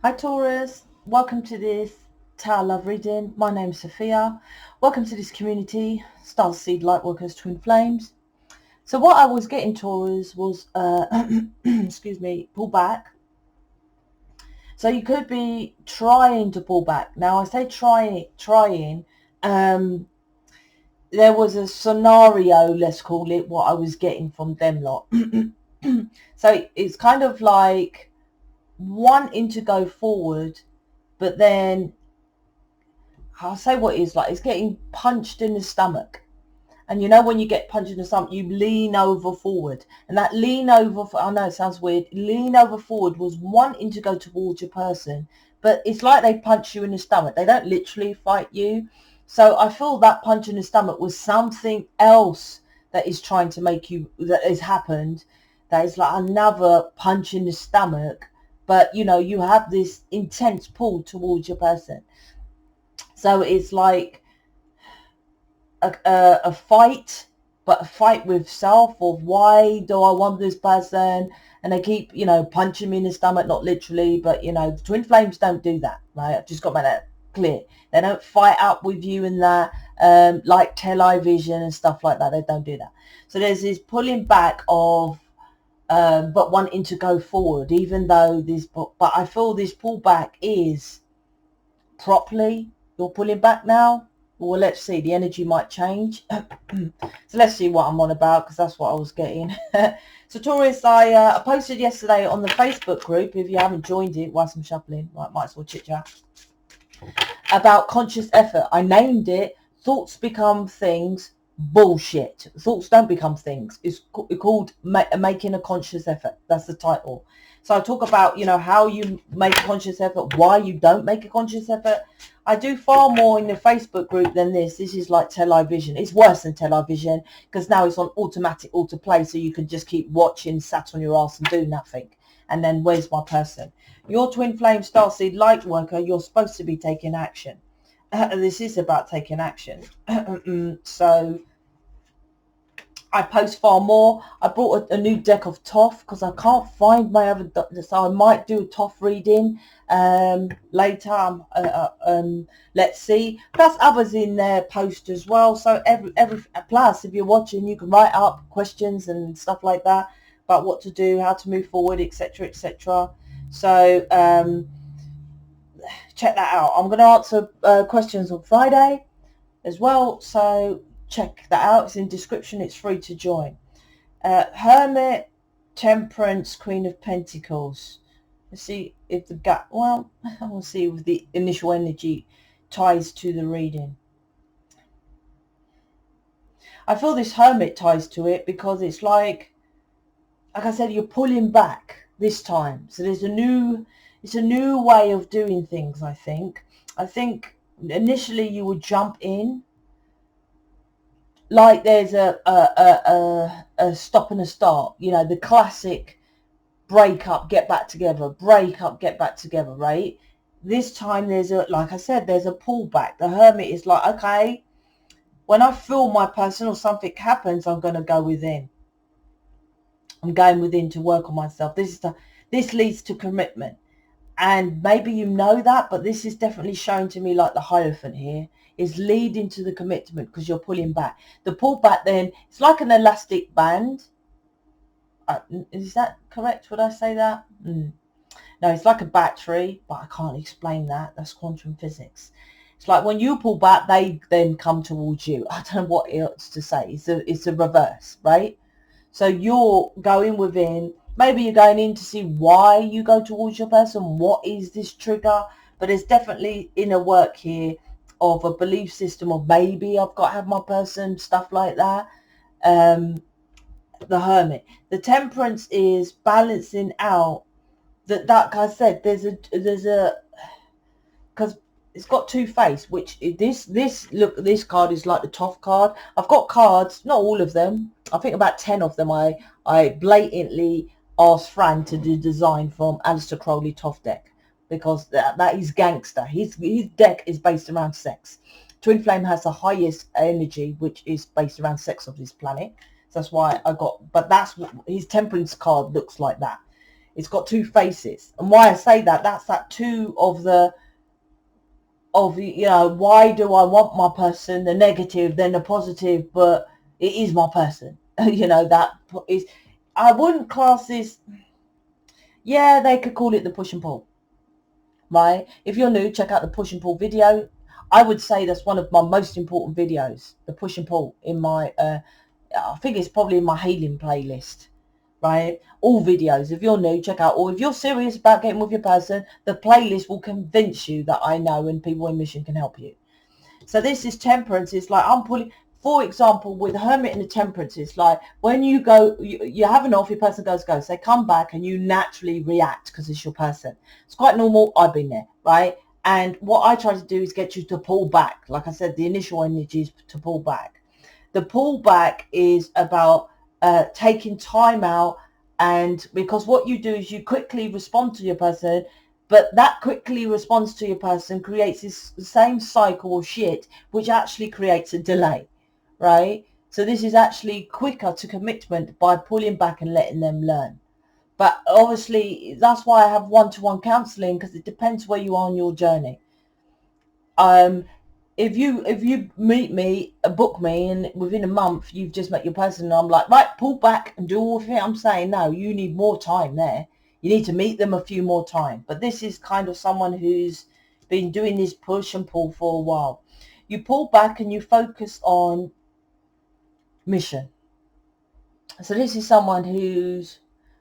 Hi Taurus, welcome to this Tower Love reading. My name's Sophia. Welcome to this community, Starseed, Lightworkers, Twin Flames. So what I was getting, Taurus, was, excuse me, pull back. So you could be trying to pull back. Now I say trying. There was a scenario, let's call it, what I was getting from them lot. So it's kind of like wanting to go forward, but then I'll say what it is like. It's getting punched in the stomach. And you know when you get punched in the stomach, you lean over forward. And that lean over, I know it sounds weird, lean over forward was wanting to go towards your person. But it's like they punch you in the stomach. They don't literally fight you. So I feel that punch in the stomach was something else that is trying to make you, that has happened. That is like another punch in the stomach. But, you know, you have this intense pull towards your person. So it's like a fight, but a fight with self of why do I want this person? And they keep, you know, punching me in the stomach, not literally, but, you know, the twin flames don't do that, right? I've just got to make that clear. They don't fight up with you in that, like television and stuff like that. They don't do that. So there's this pulling back of, but wanting to go forward, even though this, but I feel this pullback is properly, you're pulling back now. Well, let's see, the energy might change. So let's see what I'm on about, because that's what I was getting. So Taurus, I posted yesterday on the Facebook group, if you haven't joined it whilst I'm shuffling, might as well chit chat, about conscious effort. I named it Thoughts Become Things. Bullshit. Thoughts don't become things. It's called making a conscious effort. That's the title. So I talk about, you know, how you make a conscious effort, why you don't make a conscious effort. I do far more in the Facebook group than this. This is like television. It's worse than television because now it's on automatic autoplay, so you can just keep watching, sat on your ass and do nothing. And then where's my person? Your twin flame starseed light worker, you're supposed to be taking action. This is about taking action. So I post far more. I brought a new deck of Toph because I can't find my other, so I might do a Toph reading later. Let's see. Plus others in there post as well. So every plus, if you're watching, you can write up questions and stuff like that about what to do, how to move forward, etc., etc. So check that out. I'm going to answer questions on Friday as well, so check that out. It's in description. It's free to join. Hermit, Temperance, Queen of Pentacles. Let's see if the gap, well, we'll see if the initial energy ties to the reading. I feel this Hermit ties to it because it's like I said, you're pulling back this time. So there's it's a new way of doing things, I think. I think initially you would jump in, like there's a stop and a start, you know, the classic break up, get back together, break up, get back together, right? This time there's a, like I said, there's a pullback. The Hermit is like, okay, when I feel my person or something happens, I'm going to go within. I'm going within to work on myself. This leads to commitment. And maybe you know that, but this is definitely showing to me like the Hierophant here is leading to the commitment because you're pulling back. The pullback then, it's like an elastic band. Is that correct? Would I say that? No, it's like a battery, but I can't explain that. That's quantum physics. It's like when you pull back, they then come towards you. I don't know what else to say. It's a reverse, right? So you're going within. Maybe you're going in to see why you go towards your person. What is this trigger? But there's definitely inner work here of a belief system of maybe I've got to have my person, stuff like that. The Hermit. The Temperance is balancing out that, like I said, there's a, because it's got two face, which this card is like the Toph card. I've got cards, not all of them. I think about 10 of them I blatantly asked Fran to do design from Aleister Crowley Toph deck, because that is gangster. His deck is based around sex. Twin Flame has the highest energy, which is based around sex of this planet. So that's why I got, but that's what his Temperance card looks like that. It's got two faces. And why I say that, that's that two of the, you know, why do I want my person, the negative, then the positive, but it is my person. You know, that is, I wouldn't class this, yeah, they could call it the push and pull, right? If you're new, check out the push and pull video. I would say that's one of my most important videos, the push and pull, in my, I think it's probably in my healing playlist, right? All videos. If you're new, check out, or if you're serious about getting with your person, the playlist will convince you that I know and people in mission can help you. So this is temperance. It's like I'm pulling, for example, with Hermit and the Temperance, it's like when you go, you have an off, your person goes, they come back and you naturally react because it's your person. It's quite normal. I've been there, right? And what I try to do is get you to pull back. Like I said, the initial energy is to pull back. The pull back is about taking time out, and because what you do is you quickly respond to your person, but that quickly response to your person creates this same cycle of shit, which actually creates a delay, right? So this is actually quicker to commitment by pulling back and letting them learn. But obviously, that's why I have one-to-one counseling, because it depends where you are on your journey. If you meet me, book me, and within a month you've just met your person, and I'm like, right, pull back and do all of it, I'm saying, no, you need more time there. You need to meet them a few more times. But this is kind of someone who's been doing this push and pull for a while. You pull back and you focus on mission. So this is someone who's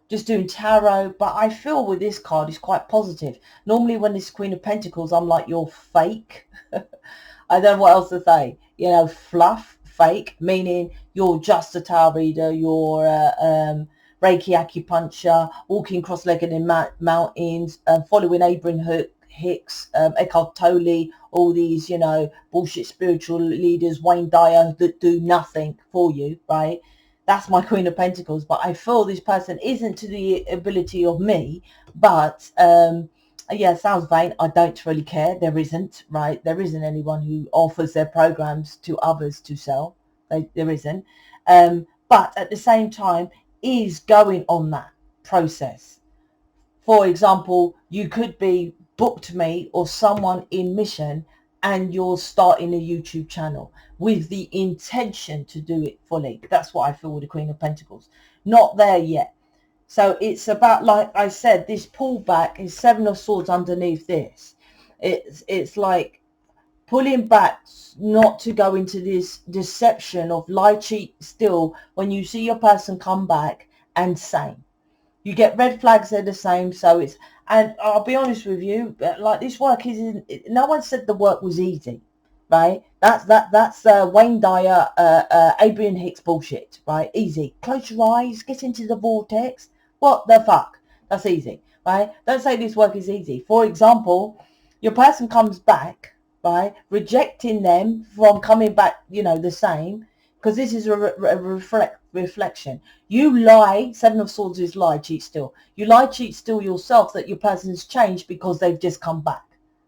just doing tarot, but I feel with this card is quite positive. Normally when this Queen of Pentacles, I'm like, you're fake. I don't know what else to say. You know, fluff, fake, meaning you're just a tarot reader, you're Reiki acupuncture, walking cross-legged in mountains, following Abraham Hicks, Eckhart Tolle, all these, you know, bullshit spiritual leaders, Wayne Dyer, that do nothing for you, right? That's my Queen of Pentacles. But I feel this person isn't to the ability of me, but yeah, sounds vain. I don't really care. There isn't, right? There isn't anyone who offers their programs to others to sell. There isn't. But at the same time, is going on that process. For example, you could be booked me or someone in mission, and you're starting a YouTube channel with the intention to do it fully. That's what I feel with the Queen of Pentacles. Not there yet. So it's about, like I said, this pullback is Seven of Swords underneath this. It's like pulling back, not to go into this deception of lie, cheat, steal. When you see your person come back and same, you get red flags, they're the same. So it's, and I'll be honest with you, like this work isn't, no one said the work was easy, right? That's Wayne Dyer, Abraham Hicks bullshit, right? Easy. Close your eyes, get into the vortex. What the fuck? That's easy, right? Don't say this work is easy. For example, your person comes back, right? Rejecting them from coming back, you know, the same, because this is a reflection. You lie. Seven of Swords is lie, cheat, steal. You lie, cheat, steal yourself that your person's changed because they've just come back,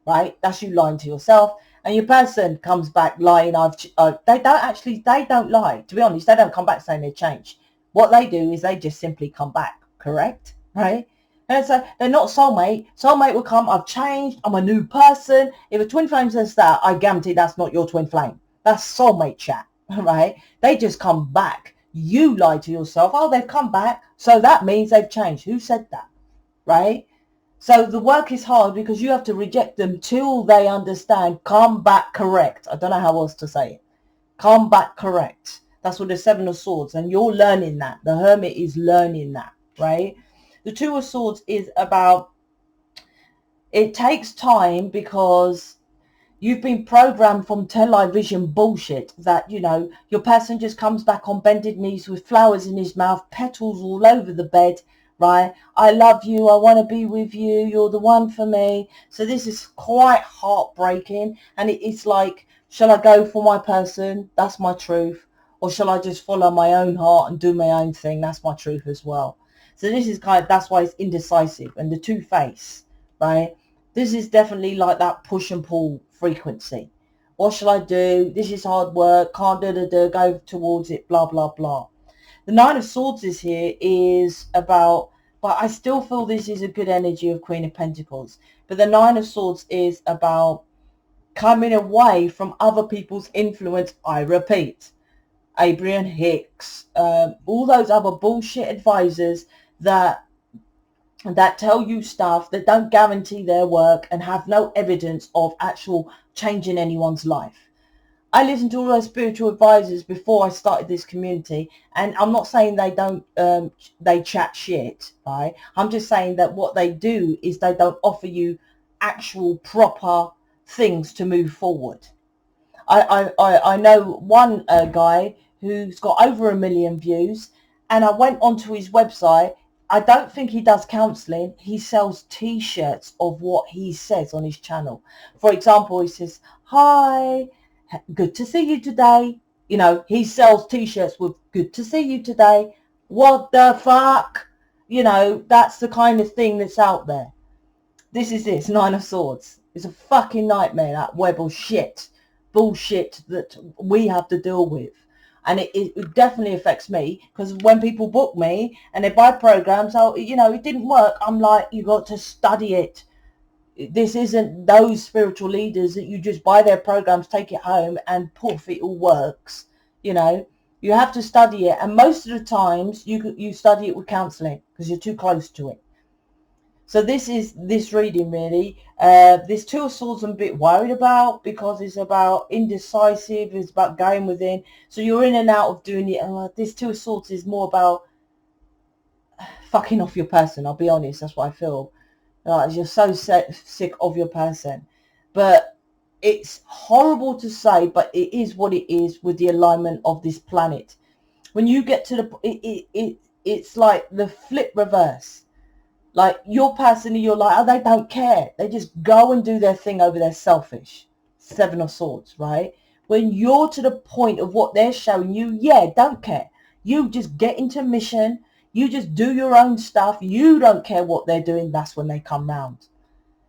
right? That's you lying to yourself. And your person comes back lying. They don't lie. To be honest, they don't come back saying they've changed. What they do is they just simply come back, correct? Right? And so they're not soulmate. Soulmate will come, I've changed, I'm a new person. If a twin flame says that, I guarantee that's not your twin flame. That's soulmate chat, right? They just come back. You lie to yourself, oh, they've come back, so that means they've changed. Who said that, right? So the work is hard because you have to reject them till they understand, come back correct. I don't know how else to say it. Come back correct. That's what the Seven of Swords, and you're learning that. The Hermit is learning that, right? The Two of Swords is about, it takes time because you've been programmed from television bullshit that, you know, your person just comes back on bended knees with flowers in his mouth, petals all over the bed, right? I love you. I want to be with you. You're the one for me. So this is quite heartbreaking. And it's like, shall I go for my person? That's my truth. Or shall I just follow my own heart and do my own thing? That's my truth as well. So this is kind of, that's why it's indecisive. And the two-face, right? This is definitely like that push and pull frequency. What shall I do? This is hard work. Can't go towards it, blah, blah, blah. The Nine of Swords is here is about but I still feel this is a good energy of Queen of Pentacles. But the Nine of Swords is about coming away from other people's influence. I repeat, Abraham Hicks, all those other bullshit advisors that tell you stuff that don't guarantee their work and have no evidence of actual changing anyone's life. I listened to all those spiritual advisors before I started this community, and I'm not saying they don't, they chat shit, right? I'm just saying that what they do is they don't offer you actual proper things to move forward. I know one guy who's got over 1 million views, and I went onto his website. I don't think he does counselling. He sells T-shirts of what he says on his channel. For example, he says, "Hi, good to see you today." You know, he sells T-shirts with "Good to see you today." What the fuck? You know, that's the kind of thing that's out there. This Nine of Swords. It's a fucking nightmare, that web of shit, bullshit that we have to deal with. And it definitely affects me, because when people book me and they buy programs, you know, it didn't work. I'm like, you got to study it. This isn't those spiritual leaders that you just buy their programs, take it home, and poof, it all works. You know, you have to study it. And most of the times you study it with counselling, because you're too close to it. So this is this reading really. This Two of Swords I'm a bit worried about, because it's about indecisive, it's about going within. So you're in and out of doing it. This Two of Swords is more about fucking off your person. I'll be honest, that's what I feel. Like, you're so sick of your person. But it's horrible to say, but it is what it is with the alignment of this planet. When you get to the... it's like the flip reverse. Like, your person, you're like, oh, they don't care. They just go and do their thing over there, selfish. Seven of Swords, right? When you're to the point of what they're showing you, yeah, don't care. You just get into mission. You just do your own stuff. You don't care what they're doing. That's when they come round.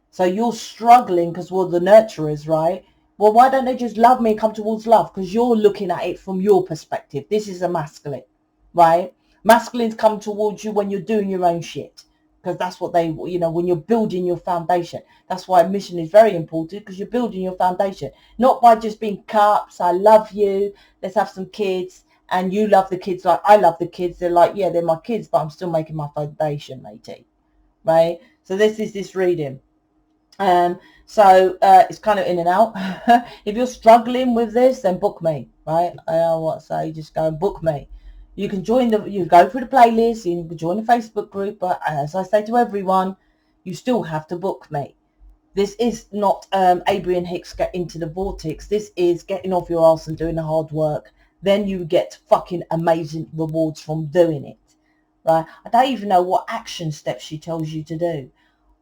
So you're struggling because we're the nurturers, right? Well, why don't they just love me and come towards love? Because you're looking at it from your perspective. This is a masculine, right? Masculines come towards you when you're doing your own shit. Because that's what they, you know, when you're building your foundation. That's why mission is very important, because you're building your foundation. Not by just being cups, I love you, let's have some kids, and you love the kids like I love the kids. They're like, yeah, they're my kids, but I'm still making my foundation, matey. Right? So this is this reading. So it's kind of in and out. If you're struggling with this, then book me, right? I know what I say, just go and book me. You can join you go through the playlist, you can join the Facebook group, but as I say to everyone, you still have to book me. This is not Abraham Hicks get into the vortex. This is getting off your ass and doing the hard work. Then you get fucking amazing rewards from doing it, right? I don't even know what action steps she tells you to do.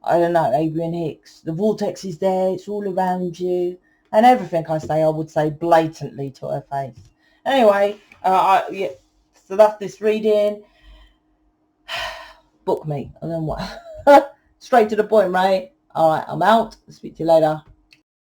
I don't know, Abraham Hicks. The vortex is there. It's all around you. And everything I say, I would say blatantly to her face. Anyway, yeah, so that's this reading. Book me. And then what? Straight to the point, right? All right, I'm out. Speak to you later.